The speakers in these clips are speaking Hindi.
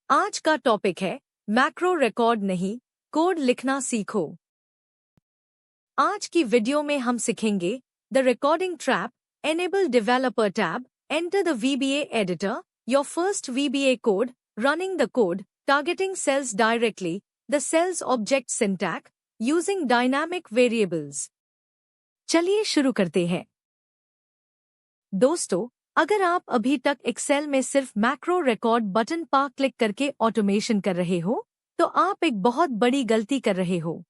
आज का टॉपिक है मैक्रो रिकॉर्ड नहीं, कोड लिखना सीखो। आज की वीडियो में हम सीखेंगे the recording trap, enable developer tab, enter the VBA editor, your first VBA code, running the code, targeting cells directly, the cells object syntax, using dynamic variables. चलिए शुरू करते हैं। दोस्तों, अगर आप अभी तक एक्सेल में सिर्फ मैक्रो रिकॉर्ड बटन पर क्लिक करके ऑटोमेशन कर रहे हो, तो आप एक बहुत बड़ी गलती कर रहे हो।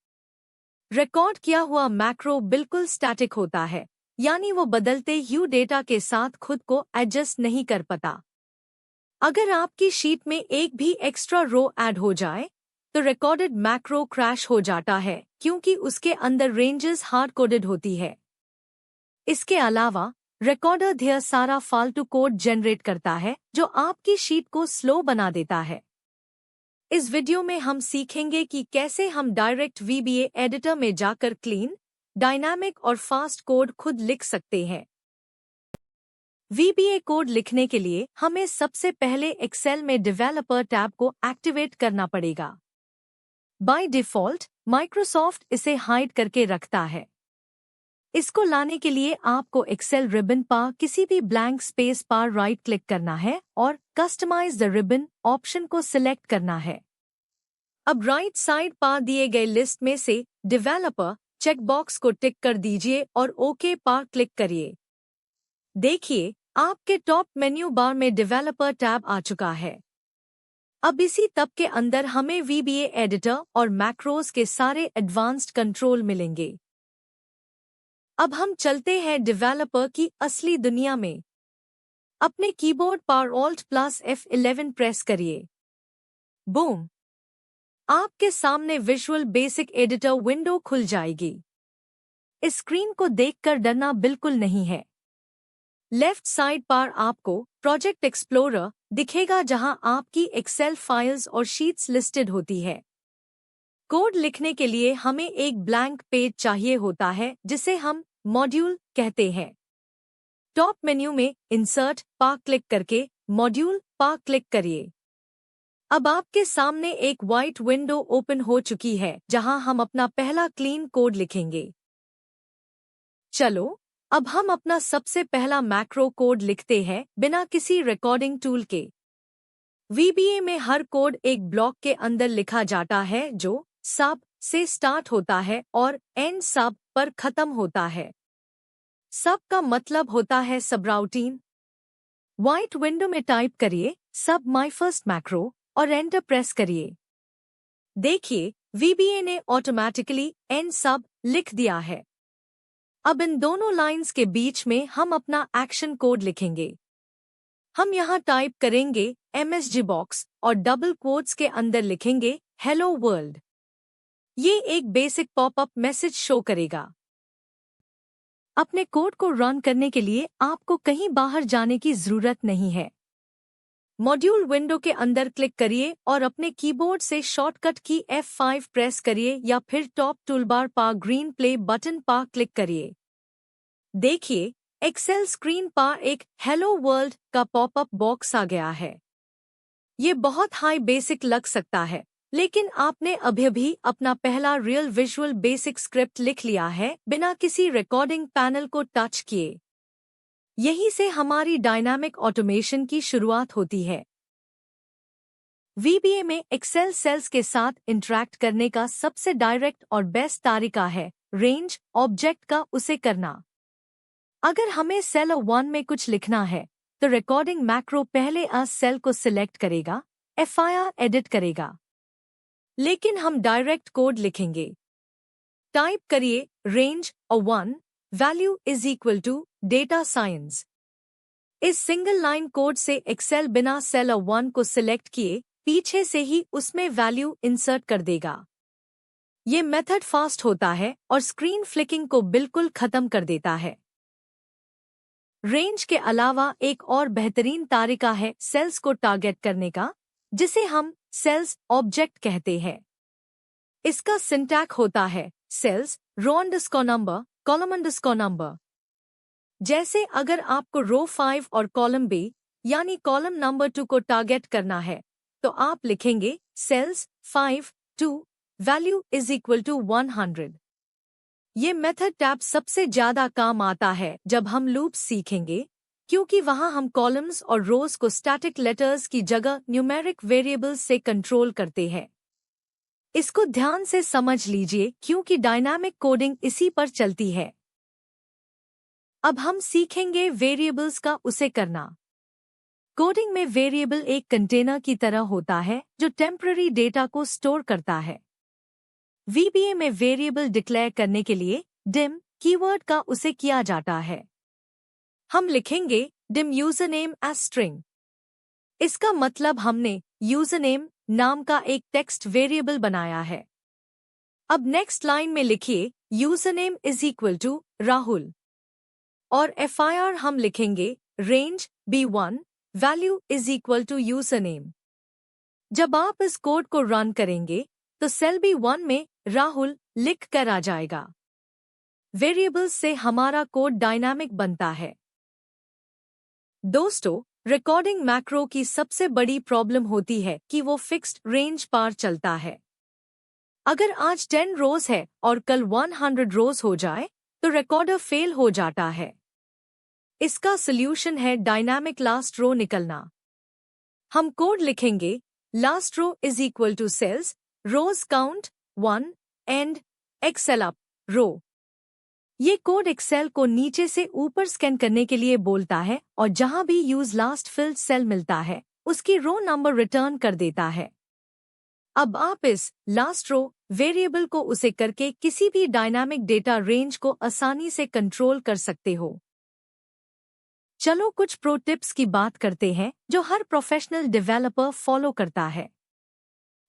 रिकॉर्ड किया हुआ मैक्रो बिल्कुल स्टैटिक होता है, यानी वो बदलते ह्यू डेटा के साथ खुद को एडजस्ट नहीं कर पाता। अगर आपकी शीट में एक भी एक्स्ट्रा रो ऐड हो जाए, तो रिकॉर्डेड मैक्रो क्रैश हो जाता है, क्योंकि उसके अंदर रेंजेस हार्ड कोडेड होती है। इसके अलावा रिकॉर्डर ढेर सारा फालतू कोड जनरेट करता है, जो आपकी शीट को स्लो बना देता है। इस वीडियो में हम सीखेंगे कि कैसे हम डायरेक्ट VBA एडिटर में जाकर क्लीन, डायनामिक और फास्ट कोड खुद लिख सकते हैं। VBA कोड लिखने के लिए हमें सबसे पहले एक्सेल में डेवलपर टैब को एक्टिवेट करना पड़ेगा। बाय डिफ़ॉल्ट माइक्रोसॉफ्ट इसे हाइड करके रखता है। इसको लाने के लिए आपको एक्सेल रिबन पर किसी भी ब्लैंक स्पेस पर राइट क्लिक करना है और कस्टमाइज द रिबन ऑप्शन को सिलेक्ट करना है। अब राइट साइड पर दिए गए लिस्ट में से डेवलपर चेकबॉक्स को टिक कर दीजिए और ओके पर क्लिक करिए। देखिए, आपके टॉप मेन्यू बार में डेवलपर टैब आ चुका है। अब इसी टैब के अंदर हमें VBA एडिटर और मैक्रोज के सारे एडवांस्ड कंट्रोल मिलेंगे। अब हम चलते हैं डेवलपर की असली दुनिया में। अपने कीबोर्ड पर Alt+F11 प्रेस करिए। बूम! आपके सामने विजुअल बेसिक एडिटर विंडो खुल जाएगी। इस स्क्रीन को देखकर डरना बिल्कुल नहीं है। लेफ्ट साइड पर आपको प्रोजेक्ट एक्सप्लोरर दिखेगा, जहां आपकी एक्सेल फाइल्स और शीट्स लिस्टेड होती है। कोड लिखने के लिए हमें एक ब्लैंक पेज चाहिए होता है, जिसे हम मॉड्यूल कहते हैं। टॉप मेन्यू में इंसर्ट पर क्लिक करके मॉड्यूल पर क्लिक करिए। अब आपके सामने एक व्हाइट विंडो ओपन हो चुकी है, जहां हम अपना पहला क्लीन कोड लिखेंगे। चलो, अब हम अपना सबसे पहला मैक्रो कोड लिखते हैं, बिना किसी रिकॉर्डिंग टूल के। VBA में हर कोड एक ब्लॉक के अंदर लिखा जाता है, जो सब से स्टार्ट होता है और एंड सब पर खत्म होता है। सब का मतलब होता है सबराउटीन। व्हाइट विंडो में टाइप करिए सब माय फर्स्ट मैक्रो और एंटर प्रेस करिए। देखिए, VBA ने ऑटोमैटिकली एंड सब लिख दिया है। अब इन दोनों लाइंस के बीच में हम अपना एक्शन कोड लिखेंगे। हम यहाँ टाइप करेंगे MSG बॉक्स और डबल कोट्स के अंदर लिखेंगे हेलो वर्ल्ड। ये एक बेसिक पॉपअप मैसेज शो करेगा। अपने कोड को रन करने के लिए आपको कहीं बाहर जाने की जरूरत नहीं है। मॉड्यूल विंडो के अंदर क्लिक करिए और अपने कीबोर्ड से शॉर्टकट की F5 प्रेस करिए, या फिर टॉप टूलबार पर ग्रीन प्ले बटन पर क्लिक करिए। देखिए, एक्सेल स्क्रीन पर एक हेलो वर्ल्ड का पॉपअप बॉक्स आ गया है। ये बहुत हाई बेसिक लग सकता है, लेकिन आपने अभी अपना पहला रियल विजुअल बेसिक स्क्रिप्ट लिख लिया है, बिना किसी रिकॉर्डिंग पैनल को टच किए। यहीं से हमारी डायनामिक ऑटोमेशन की शुरुआत होती है। VBA में एक्सेल सेल्स के साथ इंटरैक्ट करने का सबसे डायरेक्ट और बेस्ट तरीका है रेंज ऑब्जेक्ट का उसे करना। अगर हमें सेल 1 में कुछ लिखना है, तो रिकॉर्डिंग मैक्रो पहले सेल को सिलेक्ट करेगा, FIR एडिट करेगा। लेकिन हम डायरेक्ट कोड लिखेंगे। टाइप करिए range 1 value is equal to data science. इस सिंगल लाइन कोड से एक्सेल बिना सेल 1 को सिलेक्ट किए पीछे से ही उसमें वैल्यू इंसर्ट कर देगा। ये मेथड फास्ट होता है और स्क्रीन फ्लिकिंग को बिल्कुल खत्म कर देता है। रेंज के अलावा एक और बेहतरीन तरीका है सेल्स को टारगेट करने का, जिसे हम सेल्स ऑब्जेक्ट कहते हैं। इसका सिंटैक्स होता है cells row underscore number column underscore number. जैसे अगर आपको रो 5 और कॉलम बी यानी कॉलम नंबर 2 को टारगेट करना है, तो आप लिखेंगे cells 5 2 value is equal to 100। ये मेथड टैब सबसे ज्यादा काम आता है जब हम लूप्स सीखेंगे, क्योंकि वहां हम कॉलम्स और रोज को स्टैटिक लेटर्स की जगह न्यूमेरिक वेरिएबल्स से कंट्रोल करते हैं। इसको ध्यान से समझ लीजिए क्योंकि डायनामिक कोडिंग इसी पर चलती है। अब हम सीखेंगे वेरिएबल्स का उसे करना। कोडिंग में वेरिएबल एक कंटेनर की तरह होता है जो टेम्पररी डेटा को स्टोर करता है। वीबीए में वेरिएबल डिक्लेयर करने के लिए डिम कीवर्ड का उसे किया जाता है। हम लिखेंगे डिम यूजरनेम एज स्ट्रिंग। इसका मतलब हमने यूजरनेम नाम का एक टेक्स्ट वेरिएबल बनाया है। अब नेक्स्ट लाइन में लिखिए username is equal to Rahul और FIR हम लिखेंगे range B1 value is equal to username. जब आप इस कोड को रन करेंगे तो सेल B1 में राहुल लिख कर आ जाएगा। वेरिएबल्स से हमारा कोड डायनामिक बनता है। दोस्तों, रिकॉर्डिंग मैक्रो की सबसे बड़ी प्रॉब्लम होती है कि वो फिक्स्ड रेंज पर चलता है। अगर आज 10 रोज है और कल 100 रोज हो जाए तो रिकॉर्डर फेल हो जाता है। इसका सॉल्यूशन है डायनामिक लास्ट रो निकलना। हम कोड लिखेंगे last row is equal to cells rows count 1 end excel up row. ये कोड एक्सेल को नीचे से ऊपर स्कैन करने के लिए बोलता है और जहां भी यूज लास्ट फिल्ड सेल मिलता है उसकी रो नंबर रिटर्न कर देता है। अब आप इस लास्ट रो वेरिएबल को उसे करके किसी भी डायनामिक डेटा रेंज को आसानी से कंट्रोल कर सकते हो। चलो कुछ प्रो टिप्स की बात करते हैं जो हर प्रोफेशनल डेवलपर फॉलो करता है।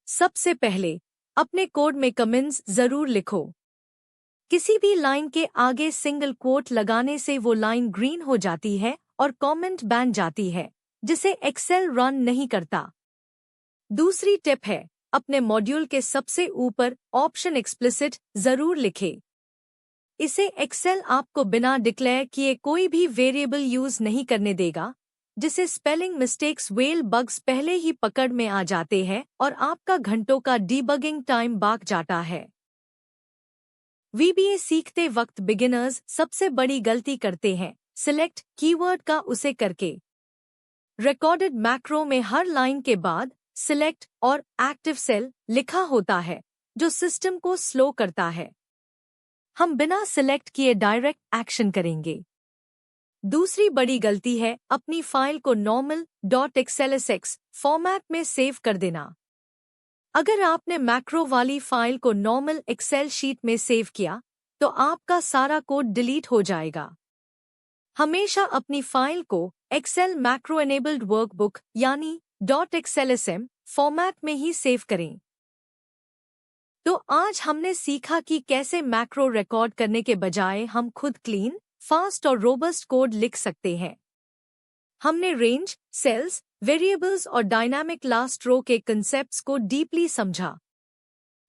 सबसे पहले अपने कोड में कमेंट्स जरूर लिखो। किसी भी लाइन के आगे सिंगल कोट लगाने से वो लाइन ग्रीन हो जाती है और कमेंट बैन जाती है, जिसे एक्सेल रन नहीं करता। दूसरी टिप है अपने मॉड्यूल के सबसे ऊपर ऑप्शन एक्सप्लिसिट जरूर लिखे। इसे एक्सेल आपको बिना डिक्लेयर किए कोई भी वेरिएबल यूज नहीं करने देगा, जिसे स्पेलिंग मिस्टेक्स वेल बग्स पहले ही पकड़ में आ जाते हैं और आपका घंटों का डीबगिंग टाइम भाग जाता है। वीबीए सीखते वक्त बिगिनर्स सबसे बड़ी गलती करते हैं सिलेक्ट कीवर्ड का उसे करके। रिकॉर्डेड मैक्रो में हर लाइन के बाद सिलेक्ट और एक्टिव सेल लिखा होता है जो सिस्टम को स्लो करता है। हम बिना सिलेक्ट किए डायरेक्ट एक्शन करेंगे। दूसरी बड़ी गलती है अपनी फाइल को normal.xlsx फॉर्मेट में सेव कर देना। अगर आपने मैक्रो वाली फाइल को नॉर्मल एक्सेल शीट में सेव किया तो आपका सारा कोड डिलीट हो जाएगा। हमेशा अपनी फाइल को एक्सेल मैक्रो एनेबल्ड वर्कबुक यानी .xlsm फॉर्मेट में ही सेव करें। तो आज हमने सीखा कि कैसे मैक्रो रिकॉर्ड करने के बजाय हम खुद क्लीन, फास्ट और रोबस्ट कोड लिख सकते हैं। हमने रेंज, सेल्स, वेरिएबल्स और डायनामिक लास्ट रो के कंसेप्ट्स को डीपली समझा।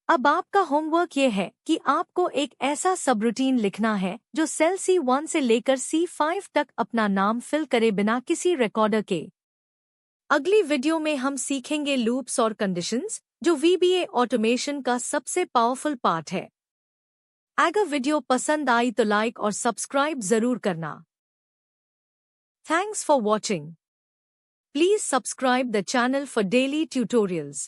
अब आपका होमवर्क ये है कि आपको एक ऐसा सबरूटीन लिखना है जो सेल C1 से लेकर C5 तक अपना नाम फिल करे बिना किसी रिकॉर्डर के। अगली वीडियो में हम सीखेंगे लूप्स और कंडीशंस, जो वीबीए ऑटोमेशन का सबसे पावरफुल पार्ट है। अगर वीडियो पसंद आई तो लाइक और सब्सक्राइब जरूर करना। Thanks for watching. Please subscribe the channel for daily tutorials.